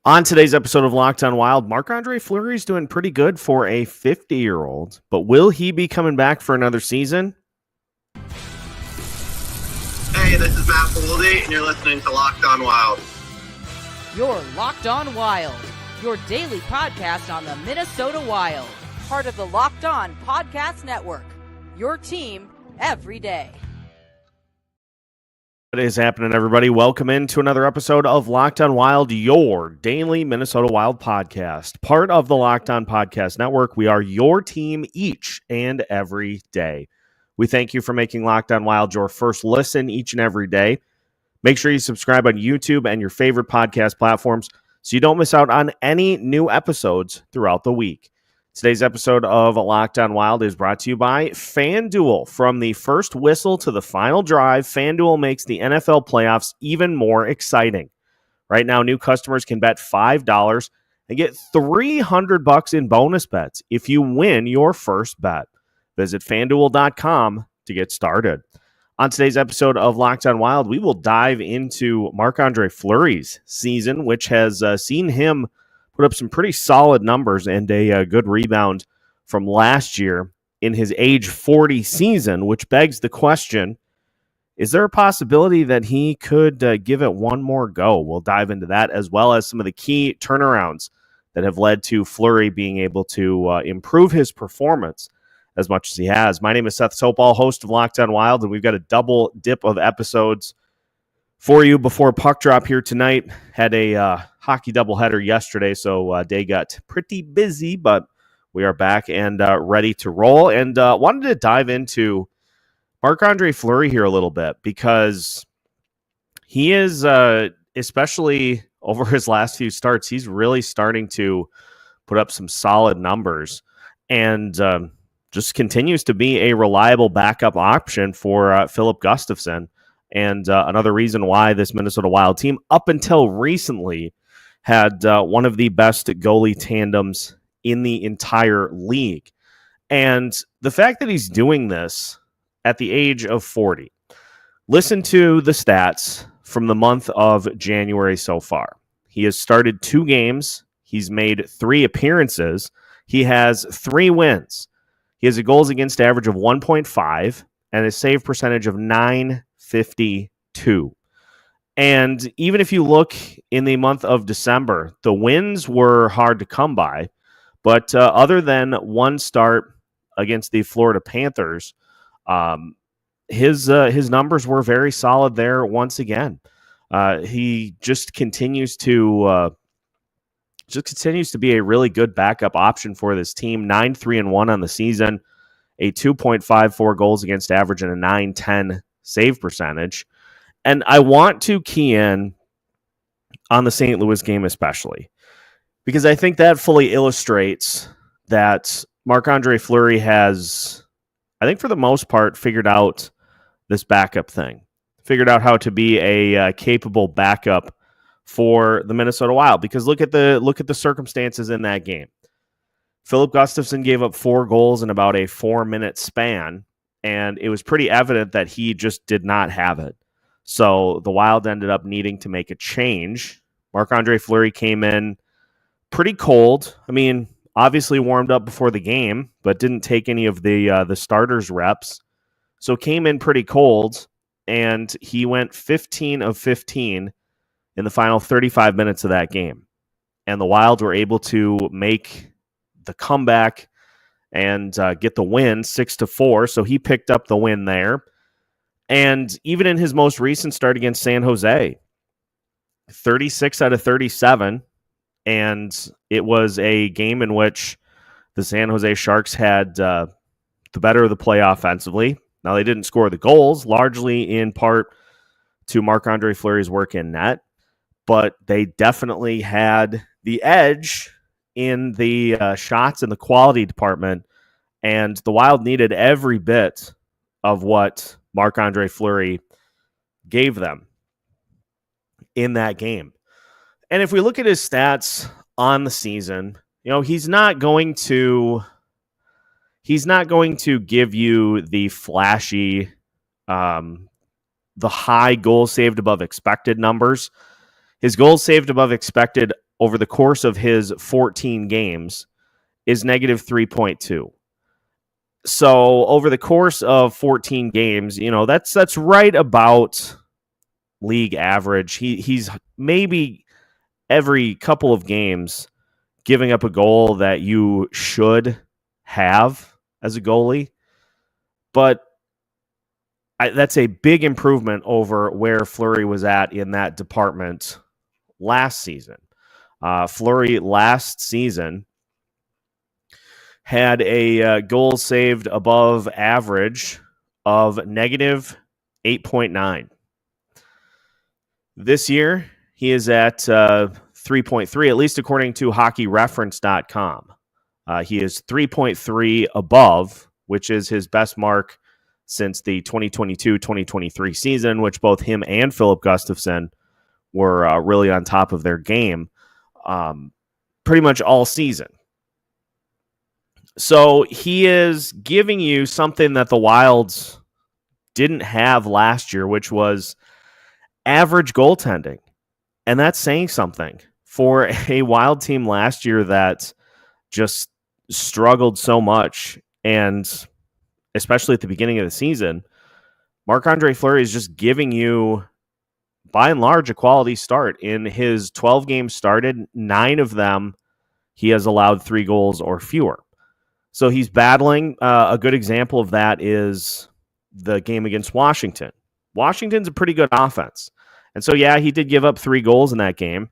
On today's episode of Locked On Wild, Marc-Andre Fleury is doing pretty good for a 50-year-old, but will he be coming back for another season? Hey, this is Matt Boldy, and you're listening to Locked On Wild. You're Locked On Wild, your daily podcast on the Minnesota Wild. Part of the Locked On Podcast Network, your team every day. What is happening, everybody? Welcome into another episode of Locked On Wild, your daily Minnesota Wild podcast. Part of the Locked On Podcast Network. We are your team each and every day. We thank you for making Locked On Wild your first listen each and every day. Make sure you subscribe on YouTube and your favorite podcast platforms so you don't miss out on any new episodes throughout the week. Today's episode of Locked On Wild is brought to you by FanDuel. From the first whistle to the final drive, FanDuel makes the NFL playoffs even more exciting. Right now, new customers can bet $5 and get $300 in bonus bets if you win your first bet. Visit FanDuel.com to get started. On today's episode of Locked On Wild, we will dive into Marc-Andre Fleury's season, which has seen him put up some pretty solid numbers and a good rebound from last year in his age 40 season, which begs the question, is there a possibility that he could give it one more go? We'll dive into that, as well as some of the key turnarounds that have led to Fleury being able to improve his performance as much as he has. My name is Seth Toupal, host of Locked On Wild, and we've got a double dip of episodes for you before puck drop here tonight. Had a hockey doubleheader yesterday, so day got pretty busy, but we are back and ready to roll. And wanted to dive into Marc-Andre Fleury here a little bit because he is, especially over his last few starts, he's really starting to put up some solid numbers and just continues to be a reliable backup option for Filip Gustavsson. And another reason why this Minnesota Wild team, up until recently, had one of the best goalie tandems in the entire league. And the fact that he's doing this at the age of 40, listen to the stats from the month of January so far. He has started 2 games. He's made 3 appearances. He has 3 wins. He has a goals against average of 1.5 and a save percentage of .952. And even if you look in the month of December, the wins were hard to come by. But other than one start against the Florida Panthers, his numbers were very solid there once again. He just continues to be a really good backup option for this team. 9-3-1 on the season, a 2.54 goals against average, and a .910 save percentage. And I want to key in on the St. Louis game especially, because I think that fully illustrates that Marc-Andre Fleury has, I think for the most part, figured out this backup thing, figured out how to be a capable backup for the Minnesota Wild. Because look at the circumstances in that game. Filip Gustavsson gave up 4 goals in about a 4-minute span, and it was pretty evident that he just did not have it. So the Wild ended up needing to make a change. Marc-Andre Fleury came in pretty cold. I mean, obviously warmed up before the game, but didn't take any of the starters reps. So came in pretty cold, and he went 15 of 15 in the final 35 minutes of that game. And the Wild were able to make the comeback and get the win 6-4. So he picked up the win there. And even in his most recent start against San Jose, 36 out of 37. And it was a game in which the San Jose Sharks had the better of the play offensively. Now, they didn't score the goals, largely in part to Marc-Andre Fleury's work in net, but they definitely had the edge in the shots in the quality department, and the Wild needed every bit of what Marc-Andre Fleury gave them in that game. And if we look at his stats on the season, he's not going to give you the flashy, the high goals saved above expected numbers. His goals saved above expected over the course of his 14 games is negative 3.2. So over the course of 14 games, that's right about league average. He's maybe every couple of games giving up a goal that you should have as a goalie. But that's a big improvement over where Fleury was at in that department last season. Fleury last season had a goal saved above average of negative 8.9. This year, he is at 3.3, at least according to hockeyreference.com. He is 3.3 above, which is his best mark since the 2022-2023 season, which both him and Philip Gustafsson were really on top of their game pretty much all season. So he is giving you something that the Wilds didn't have last year, which was average goaltending. And that's saying something for a Wild team last year that just struggled so much. And especially at the beginning of the season, Marc-Andre Fleury is just giving you, by and large, a quality start. In his 12 games started, 9 of them he has allowed 3 goals or fewer. So he's battling. A good example of that is the game against Washington. Washington's a pretty good offense. And so, yeah, he did give up 3 goals in that game,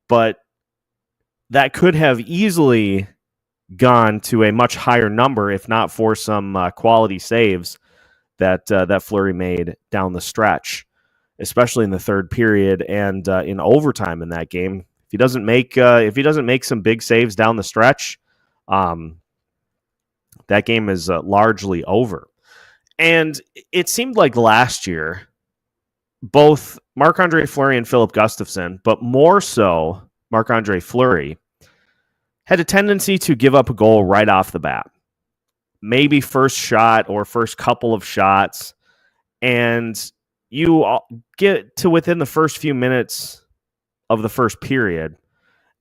but that could have easily gone to a much higher number if not for some quality saves that Fleury made down the stretch, especially in the third period and in overtime in that game. If he doesn't make some big saves down the stretch, that game is largely over. And it seemed like last year, both Marc-Andre Fleury and Philip Gustafsson, but more so Marc-Andre Fleury, had a tendency to give up a goal right off the bat. Maybe first shot or first couple of shots, and you get to within the first few minutes of the first period,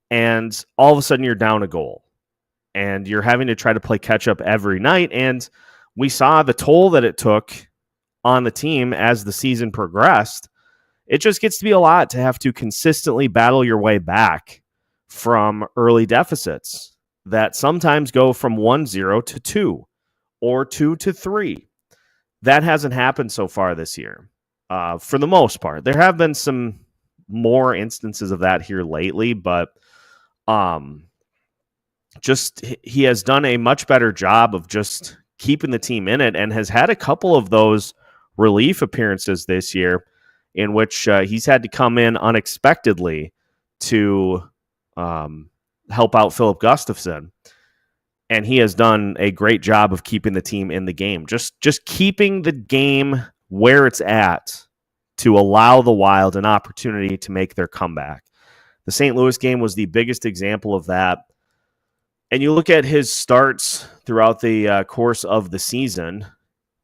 and all of a sudden you're down a goal. And you're having to try to play catch-up every night. And we saw the toll that it took on the team as the season progressed. It just gets to be a lot to have to consistently battle your way back from early deficits that sometimes go from 1-0 to 2 or 2-3. That hasn't happened so far this year, for the most part. There have been some more instances of that here lately, but just he has done a much better job of just keeping the team in it and has had a couple of those relief appearances this year in which he's had to come in unexpectedly to help out Philip Gustafsson. And he has done a great job of keeping the team in the game, just keeping the game where it's at to allow the Wild an opportunity to make their comeback. The St. Louis game was the biggest example of that. And you look at his starts throughout the course of the season.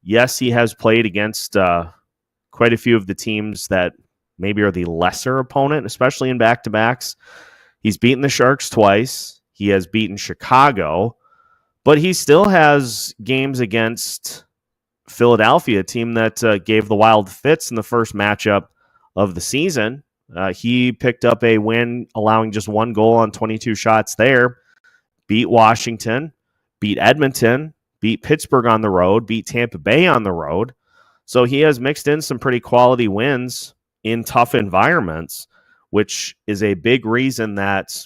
Yes, he has played against quite a few of the teams that maybe are the lesser opponent, especially in back-to-backs. He's beaten the Sharks twice. He has beaten Chicago. But he still has games against Philadelphia, a team that gave the Wild fits in the first matchup of the season. He picked up a win, allowing just 1 goal on 22 shots there. Beat Washington, beat Edmonton, beat Pittsburgh on the road, beat Tampa Bay on the road. So he has mixed in some pretty quality wins in tough environments, which is a big reason that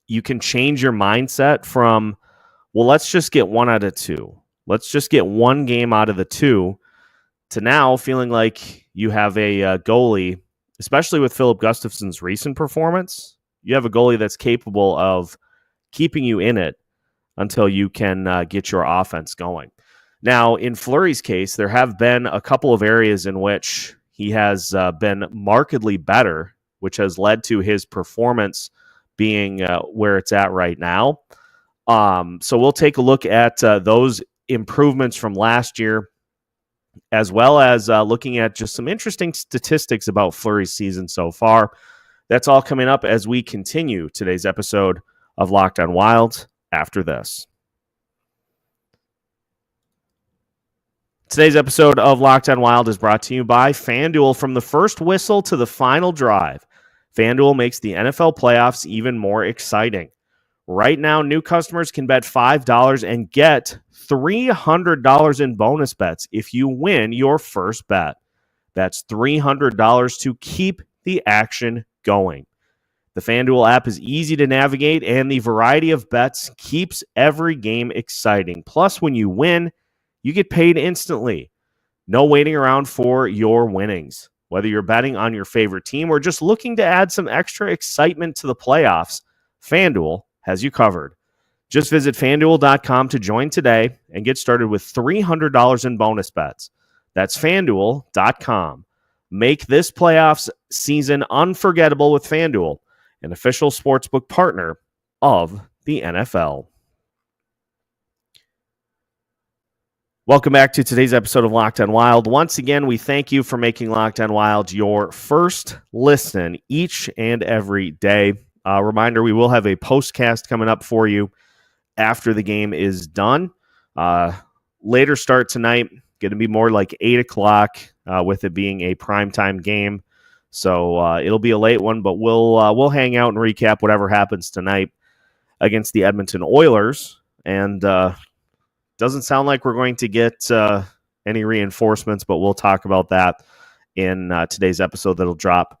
you can change your mindset from, well, let's just get 1 out of 2. Let's just get 1 game out of the 2 to now feeling like you have a goalie, especially with Philip Gustafsson's recent performance, you have a goalie that's capable of keeping you in it until you can get your offense going. Now, in Fleury's case, there have been a couple of areas in which he has been markedly better, which has led to his performance being where it's at right now. So we'll take a look at those improvements from last year, as well as looking at just some interesting statistics about Fleury's season so far. That's all coming up as we continue today's episode of Locked on Wild after this. Today's episode of Locked on Wild is brought to you by FanDuel. From the first whistle to the final drive, FanDuel makes the NFL playoffs even more exciting. Right now, new customers can bet $5 and get $300 in bonus bets if you win your first bet. That's $300 to keep the action going. The FanDuel app is easy to navigate, and the variety of bets keeps every game exciting. Plus, when you win, you get paid instantly. No waiting around for your winnings. Whether you're betting on your favorite team or just looking to add some extra excitement to the playoffs, FanDuel has you covered. Just visit FanDuel.com to join today and get started with $300 in bonus bets. That's FanDuel.com. Make this playoffs season unforgettable with FanDuel, an official sportsbook partner of the NFL. Welcome back to today's episode of Locked on Wild. Once again, we thank you for making Locked on Wild your first listen each and every day. Reminder, we will have a postcast coming up for you after the game is done. Later start tonight, going to be more like 8 o'clock with it being a primetime game. So it'll be a late one, but we'll hang out and recap whatever happens tonight against the Edmonton Oilers. And doesn't sound like we're going to get any reinforcements, but we'll talk about that in today's episode that'll drop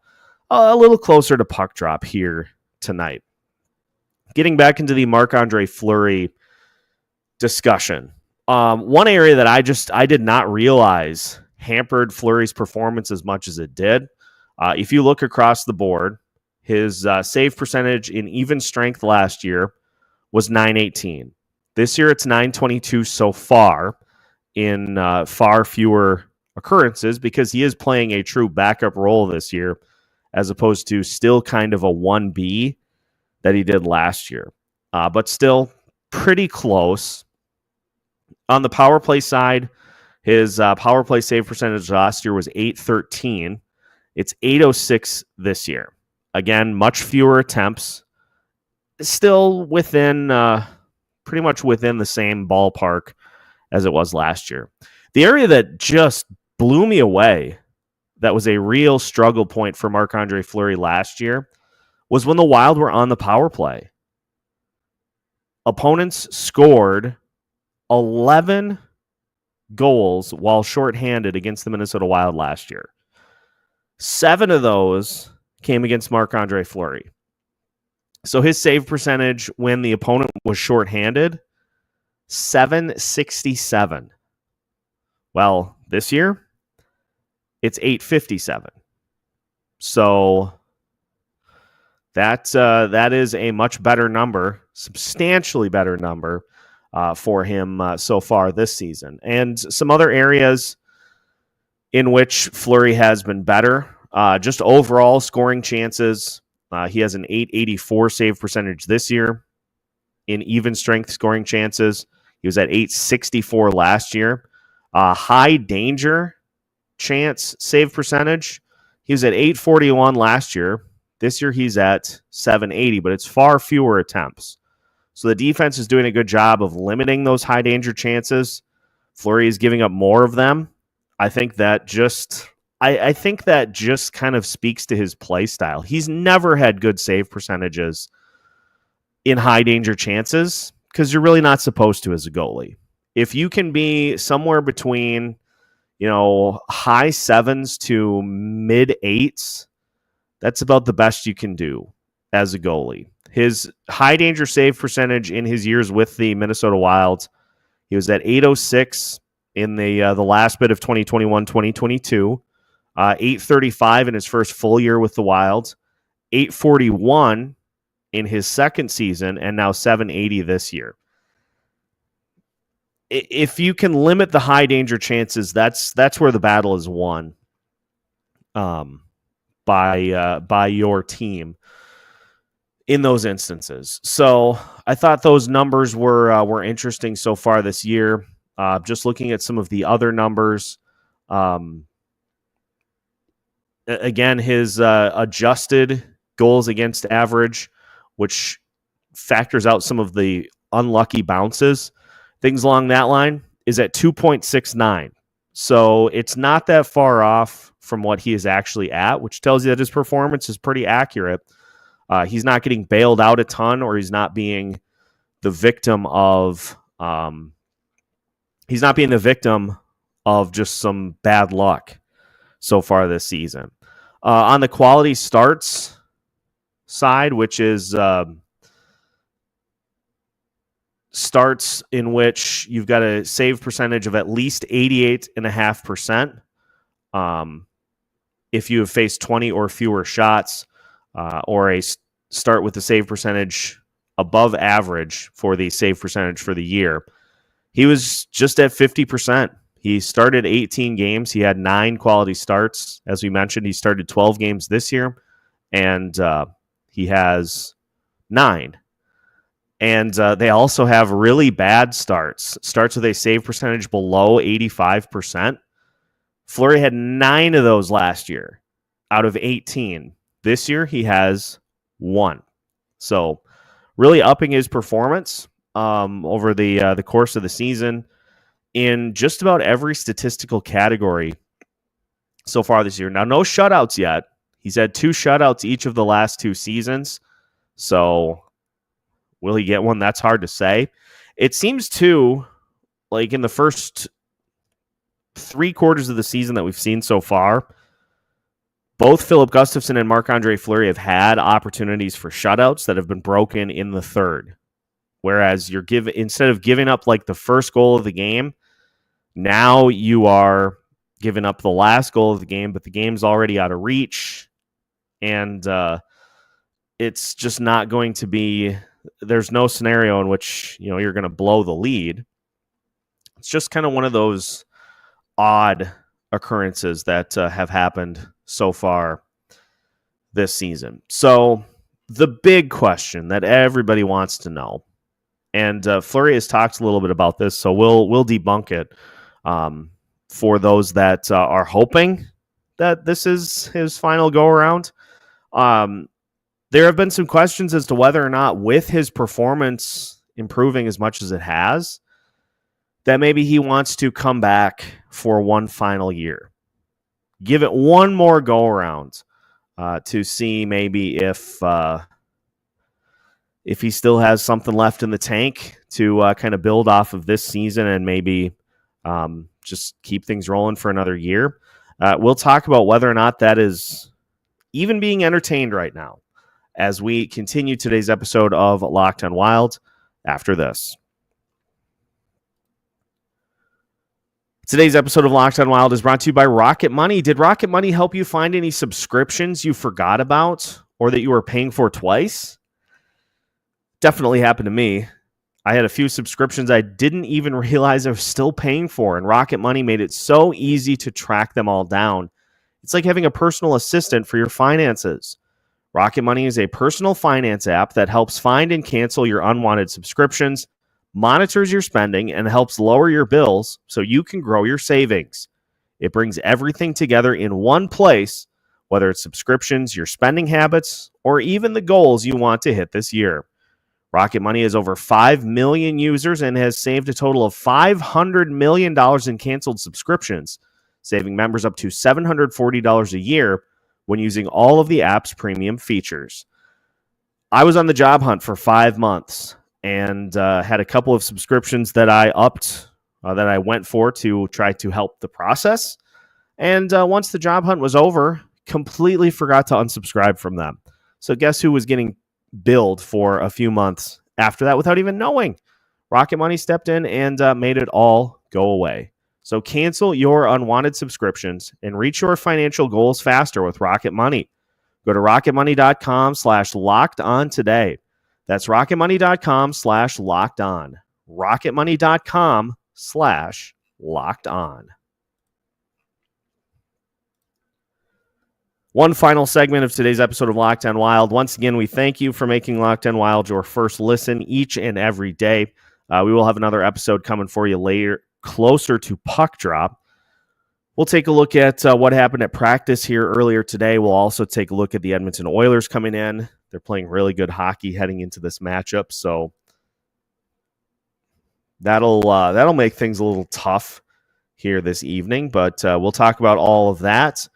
a little closer to puck drop here tonight. Getting back into the Marc-Andre Fleury discussion. One area that I did not realize hampered Fleury's performance as much as it did. If you look across the board, his save percentage in even strength last year was .918. This year, it's .922 so far in far fewer occurrences because he is playing a true backup role this year as opposed to still kind of a 1B that he did last year. But still pretty close. On the power play side, his power play save percentage last year was .813. It's .806 this year. Again, much fewer attempts. Still within... pretty much within the same ballpark as it was last year. The area that just blew me away, that was a real struggle point for Marc-Andre Fleury last year, was when the Wild were on the power play. Opponents scored 11 goals while shorthanded against the Minnesota Wild last year. 7 of those came against Marc-Andre Fleury. So his save percentage when the opponent was shorthanded, .767. Well, this year, it's .857. So that is a much better number, substantially better number for him so far this season. And some other areas in which Fleury has been better, just overall scoring chances. He has an .884 save percentage this year. In even strength scoring chances, he was at .864 last year. High danger chance save percentage, he was at .841 last year. This year he's at .780, but it's far fewer attempts. So the defense is doing a good job of limiting those high danger chances. Fleury is giving up more of them. I think that just kind of speaks to his play style. He's never had good save percentages in high danger chances because you're really not supposed to as a goalie. If you can be somewhere between, high 7s to mid 8s, that's about the best you can do as a goalie. His high danger save percentage in his years with the Minnesota Wild, he was at .806 in the last bit of 2021-2022. .835 in his first full year with the Wild, .841 in his second season, and now .780 this year. If you can limit the high danger chances, that's where the battle is won by your team in those instances. So I thought those numbers were interesting so far this year. Just looking at some of the other numbers. Again, his adjusted goals against average, which factors out some of the unlucky bounces, things along that line, is at 2.69. So it's not that far off from what he is actually at, which tells you that his performance is pretty accurate. He's not getting bailed out a ton, or he's not being the victim of just some bad luck so far this season. On the quality starts side, which is starts in which you've got a save percentage of at least 88.5%. If you have faced 20 or fewer shots, or a start with the save percentage above average for the save percentage for the year, he was just at 50%. He started 18 games. He had 9 quality starts. As we mentioned, he started 12 games this year, and he has 9. And they also have really bad starts with a save percentage below 85%. Fleury had 9 of those last year out of 18. This year, he has 1. So really upping his performance over the course of the season in just about every statistical category so far this year. Now, no shutouts yet. He's had 2 shutouts each of the last 2 seasons. So will he get one? That's hard to say. It seems too, like in the first 3 quarters of the season that we've seen so far, both Philip Gustafsson and Marc-Andre Fleury have had opportunities for shutouts that have been broken in the third. Whereas instead of giving up like the first goal of the game, now you are giving up the last goal of the game, but the game's already out of reach. And it's just not going to be, there's no scenario in which, you're going to blow the lead. It's just kind of one of those odd occurrences that have happened so far this season. So the big question that everybody wants to know, and Fleury has talked a little bit about this, so we'll debunk it for those that are hoping that this is his final go-around. There have been some questions as to whether or not, with his performance improving as much as it has, that maybe he wants to come back for one final year. Give it one more go-around to see maybe if he still has something left in the tank to kind of build off of this season and maybe just keep things rolling for another year. We'll talk about whether or not that is even being entertained right now as we continue today's episode of Locked on Wild after this. Today's episode of Locked on Wild is brought to you by Rocket Money. Did Rocket Money help you find any subscriptions you forgot about or that you were paying for twice? Definitely happened to me. I had a few subscriptions I didn't even realize I was still paying for, and Rocket Money made it so easy to track them all down. It's like having a personal assistant for your finances. Rocket Money is a personal finance app that helps find and cancel your unwanted subscriptions, monitors your spending, and helps lower your bills so you can grow your savings. It brings everything together in one place, whether it's subscriptions, your spending habits, or even the goals you want to hit this year. Rocket Money has over 5 million users and has saved a total of $500 million in canceled subscriptions, saving members up to $740 a year when using all of the app's premium features. I was on the job hunt for 5 months and had a couple of subscriptions that I went for to try to help the process. And once the job hunt was over, completely forgot to unsubscribe from them. So guess who was getting billed for a few months after that without even knowing? Rocket Money stepped in and made it all go away. So cancel your unwanted subscriptions and reach your financial goals faster with Rocket Money. Go to rocketmoney.com/lockedon today. That's rocketmoney.com/lockedon. rocketmoney.com/lockedon. One final segment of today's episode of Locked on Wild. Once again, we thank you for making Locked on Wild your first listen each and every day. We will have another episode coming for you later, closer to puck drop. We'll take a look at what happened at practice here earlier today. We'll also take a look at the Edmonton Oilers coming in. They're playing really good hockey heading into this matchup, so that'll make things a little tough here this evening. But we'll talk about all of that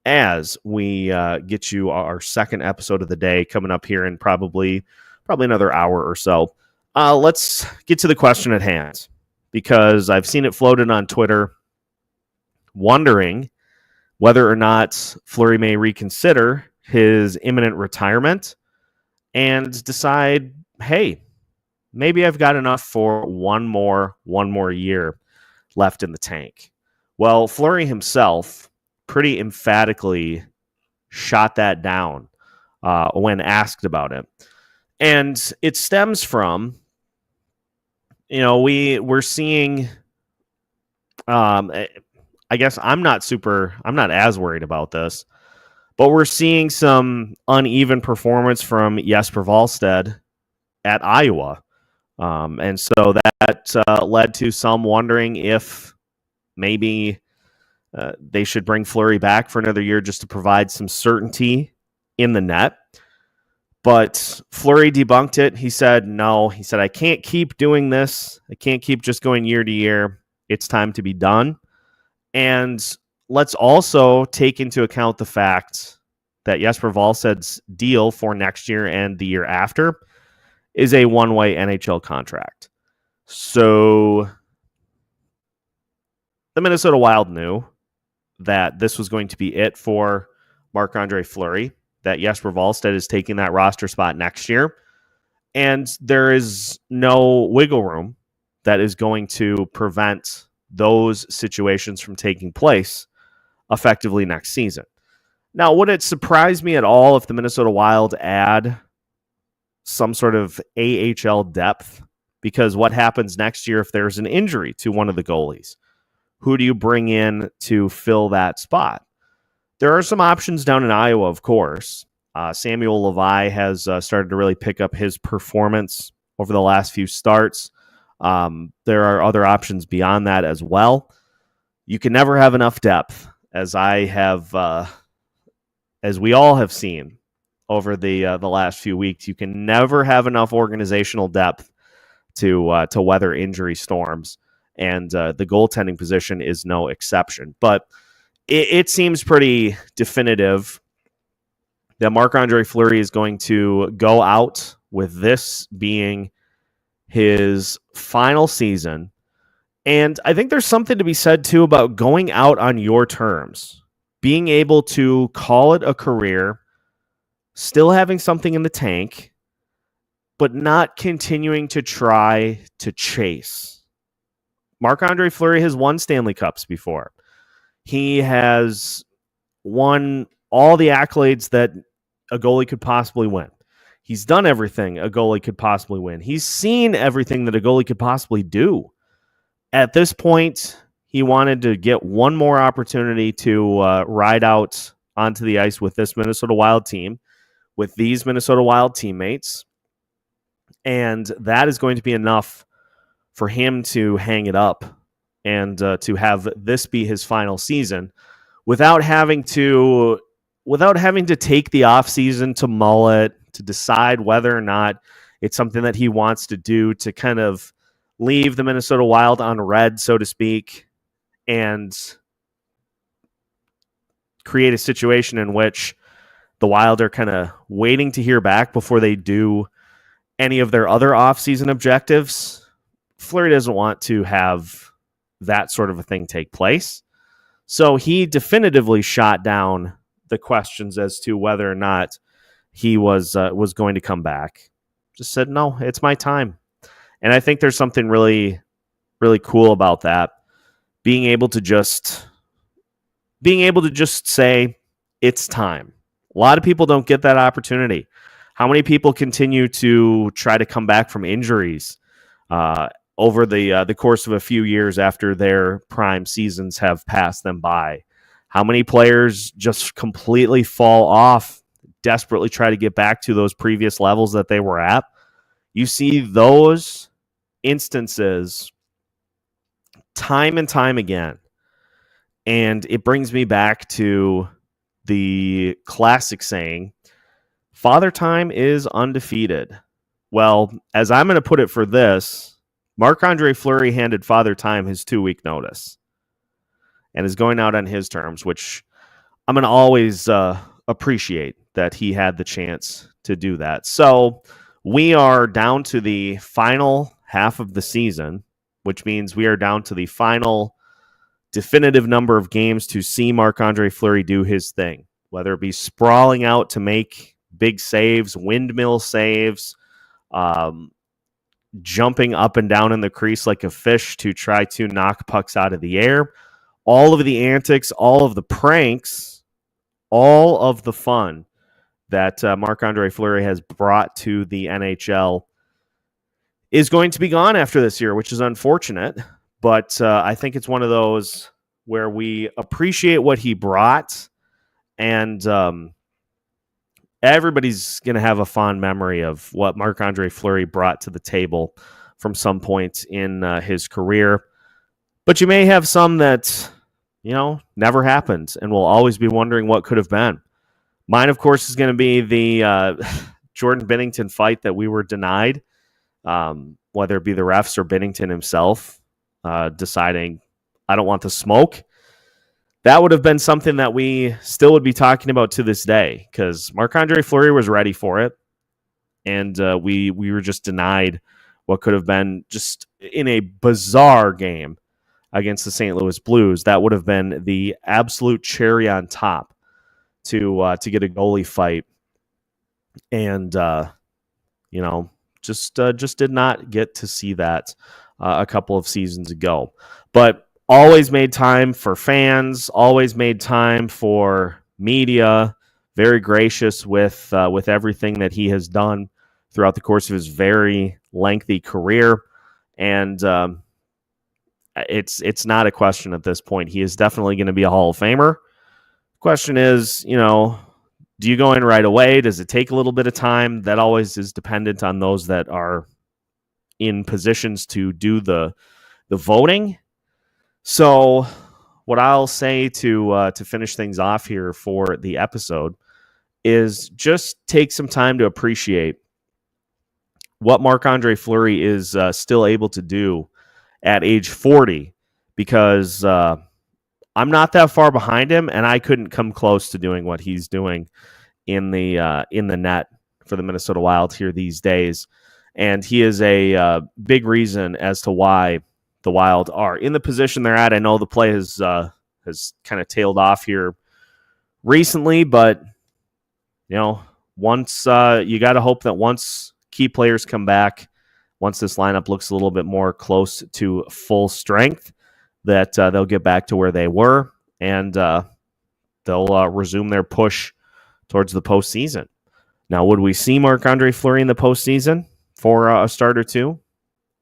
as we get you our second episode of the day coming up here in probably another hour or so. Let's get to the question at hand, because I've seen it floated on Twitter, wondering whether or not Fleury may reconsider his imminent retirement and decide, hey, maybe I've got enough for one more year left in the tank. Well, Fleury himself pretty emphatically shot that down when asked about it. And it stems from, we're seeing, I guess I'm not as worried about this, but we're seeing some uneven performance from Jesper Wallstedt at Iowa. And so that led to some wondering if maybe they should bring Fleury back for another year just to provide some certainty in the net. But Fleury debunked it. He said, no. He said, I can't keep doing this. I can't keep just going year to year. It's time to be done. And let's also take into account the fact that Jesper Wallstedt's deal for next year and the year after is a one-way NHL contract. So the Minnesota Wild knew that this was going to be it for Marc-Andre Fleury, that Jesper Wallstedt is taking that roster spot next year. And there is no wiggle room that is going to prevent those situations from taking place effectively next season. Now, would it surprise me at all if the Minnesota Wild add some sort of AHL depth? Because what happens next year if there's an injury to one of the goalies? Who do you bring in to fill that spot? There are some options down in Iowa, of course. Samuel Levi has started to really pick up his performance over the last few starts. There are other options beyond that as well. You can never have enough depth, as we all have seen over the last few weeks. You can never have enough organizational depth to weather injury storms, and the goaltending position is no exception. But it seems pretty definitive that Marc-Andre Fleury is going to go out with this being his final season. And I think there's something to be said, too, about going out on your terms, being able to call it a career, still having something in the tank, but not continuing to try to chase. Marc-Andre Fleury has won Stanley Cups before. He has won all the accolades that a goalie could possibly win. He's done everything a goalie could possibly win. He's seen everything that a goalie could possibly do. At this point, he wanted to get one more opportunity to ride out onto the ice with this Minnesota Wild team, with these Minnesota Wild teammates. And that is going to be enough for him to hang it up and to have this be his final season without having to take the offseason to mull it, to decide whether or not it's something that he wants to do, to kind of leave the Minnesota Wild on red, so to speak, and create a situation in which the Wild are kind of waiting to hear back before they do any of their other offseason objectives. Fleury doesn't want to have that sort of a thing take place. So he definitively shot down the questions as to whether or not he was going to come back. Just said, no, it's my time. And I think there's something really, really cool about that. Being able to just say, it's time. A lot of people don't get that opportunity. How many people continue to try to come back from injuries over the course of a few years after their prime seasons have passed them by? How many players just completely fall off, desperately try to get back to those previous levels that they were at? You see those instances time and time again. And it brings me back to the classic saying, Father Time is undefeated. Well, as I'm going to put it for this, Marc-Andre Fleury handed Father Time his 2-week notice and is going out on his terms, which I'm going to always appreciate that he had the chance to do that. So we are down to the final half of the season, which means we are down to the final definitive number of games to see Marc-Andre Fleury do his thing, whether it be sprawling out to make big saves, windmill saves, jumping up and down in the crease like a fish to try to knock pucks out of the air. All of the antics, all of the pranks, all of the fun that Marc-Andre Fleury has brought to the NHL is going to be gone after this year, which is unfortunate. But I think it's one of those where we appreciate what he brought, and everybody's going to have a fond memory of what Marc-Andre Fleury brought to the table from some point in his career. But you may have some that, never happened and will always be wondering what could have been. Mine, of course, is going to be the Jordan Binnington fight that we were denied, whether it be the refs or Binnington himself deciding, I don't want the smoke. That would have been something that we still would be talking about to this day, because Marc-Andre Fleury was ready for it, and we were just denied what could have been just in a bizarre game against the St. Louis Blues. That would have been the absolute cherry on top to get a goalie fight, and just did not get to see that a couple of seasons ago. But always made time for fans, always made time for media, very gracious with everything that he has done throughout the course of his very lengthy career. And it's not a question at this point. He is definitely going to be a Hall of Famer. Question is, do you go in right away? Does it take a little bit of time? That always is dependent on those that are in positions to do the voting. So what I'll say to finish things off here for the episode is just take some time to appreciate what Marc-Andre Fleury is still able to do at age 40, because I'm not that far behind him, and I couldn't come close to doing what he's doing in the net for the Minnesota Wild here these days. And he is a big reason as to why the Wild are in the position they're at. I know the play has kind of tailed off here recently, but once you got to hope that once key players come back, once this lineup looks a little bit more close to full strength, that they'll get back to where they were, and they'll resume their push towards the postseason. Now, would we see Marc-Andre Fleury in the postseason for a start or two?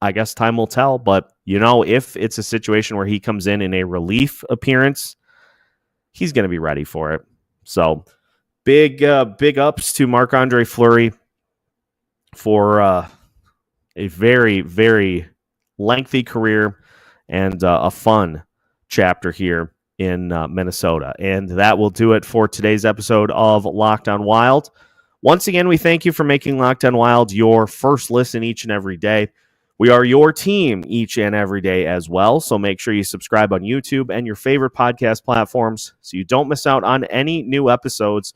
I guess time will tell, but if it's a situation where he comes in a relief appearance, he's going to be ready for it. So big ups to Marc-Andre Fleury for a very, very lengthy career and a fun chapter here in Minnesota. And that will do it for today's episode of Locked On Wild. Once again, we thank you for making Locked On Wild your first listen each and every day. We are your team each and every day as well, so make sure you subscribe on YouTube and your favorite podcast platforms so you don't miss out on any new episodes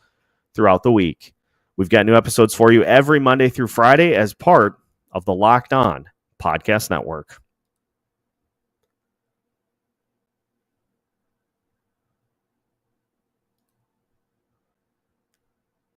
throughout the week. We've got new episodes for you every Monday through Friday as part of the Locked On Podcast Network.